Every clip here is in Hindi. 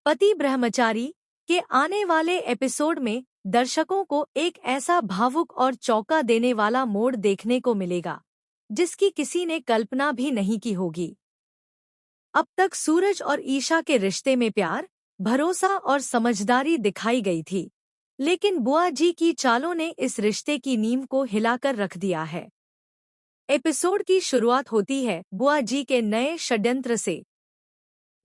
पति ब्रह्मचारी के आने वाले एपिसोड में दर्शकों को एक ऐसा भावुक और चौंका देने वाला मोड़ देखने को मिलेगा जिसकी किसी ने कल्पना भी नहीं की होगी। अब तक सूरज और ईशा के रिश्ते में प्यार, भरोसा और समझदारी दिखाई गई थी, लेकिन बुआ जी की चालों ने इस रिश्ते की नींव को हिलाकर रख दिया है। एपिसोड की शुरुआत होती है बुआ जी के नए षड्यंत्र से।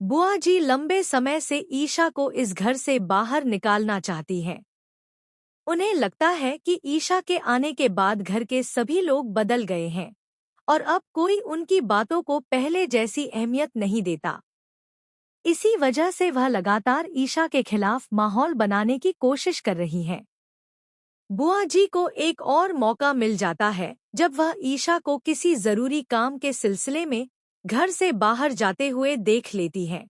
बुआ जी लंबे समय से ईशा को इस घर से बाहर निकालना चाहती हैं। उन्हें लगता है कि ईशा के आने के बाद घर के सभी लोग बदल गए हैं और अब कोई उनकी बातों को पहले जैसी अहमियत नहीं देता। इसी वजह से वह लगातार ईशा के खिलाफ माहौल बनाने की कोशिश कर रही हैं। बुआ जी को एक और मौका मिल जाता है जब वह ईशा को किसी जरूरी काम के सिलसिले में घर से बाहर जाते हुए देख लेती हैं।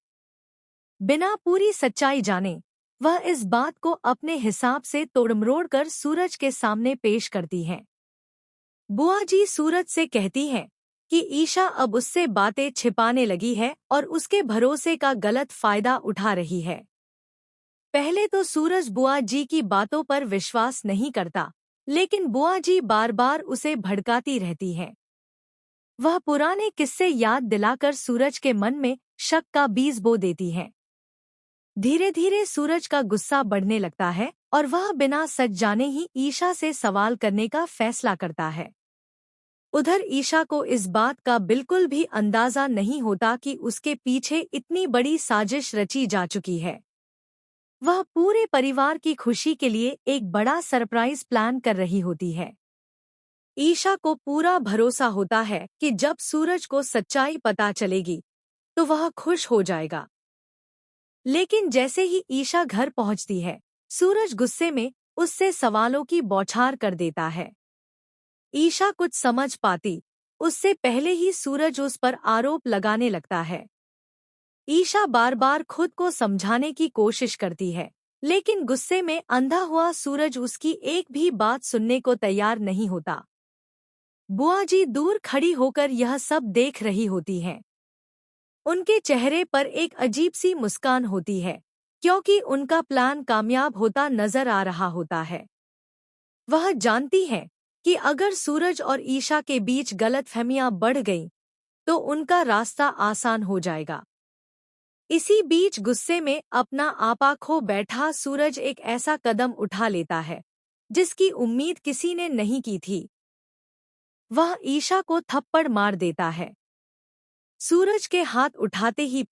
बिना पूरी सच्चाई जाने वह इस बात को अपने हिसाब से तोड़मरोड़ कर सूरज के सामने पेश करती हैं। बुआ जी सूरज से कहती हैं कि ईशा अब उससे बातें छिपाने लगी है और उसके भरोसे का गलत फायदा उठा रही है। पहले तो सूरज बुआ जी की बातों पर विश्वास नहीं करता, लेकिन बुआ जी बार बार उसे भड़काती रहती हैं। वह पुराने किस्से याद दिलाकर सूरज के मन में शक का बीज बो देती हैं। धीरे धीरे सूरज का गुस्सा बढ़ने लगता है और वह बिना सच जाने ही ईशा से सवाल करने का फैसला करता है। उधर ईशा को इस बात का बिल्कुल भी अंदाजा नहीं होता कि उसके पीछे इतनी बड़ी साजिश रची जा चुकी है। वह पूरे परिवार की खुशी के लिए एक बड़ा सरप्राइज प्लान कर रही होती है। ईशा को पूरा भरोसा होता है कि जब सूरज को सच्चाई पता चलेगी तो वह खुश हो जाएगा। लेकिन जैसे ही ईशा घर पहुंचती है, सूरज गुस्से में उससे सवालों की बौछार कर देता है। ईशा कुछ समझ पाती उससे पहले ही सूरज उस पर आरोप लगाने लगता है। ईशा बार बार खुद को समझाने की कोशिश करती है, लेकिन गुस्से में अंधा हुआ सूरज उसकी एक भी बात सुनने को तैयार नहीं होता। बुआ जी दूर खड़ी होकर यह सब देख रही होती हैं। उनके चेहरे पर एक अजीब सी मुस्कान होती है, क्योंकि उनका प्लान कामयाब होता नजर आ रहा होता है। वह जानती है कि अगर सूरज और ईशा के बीच गलतफहमियां बढ़ गईं, तो उनका रास्ता आसान हो जाएगा। इसी बीच गुस्से में अपना आपा खो बैठा सूरज एक ऐसा कदम उठा लेता है जिसकी उम्मीद किसी ने नहीं की थी। वह ईशा को थप्पड़ मार देता है। सूरज के हाथ उठाते ही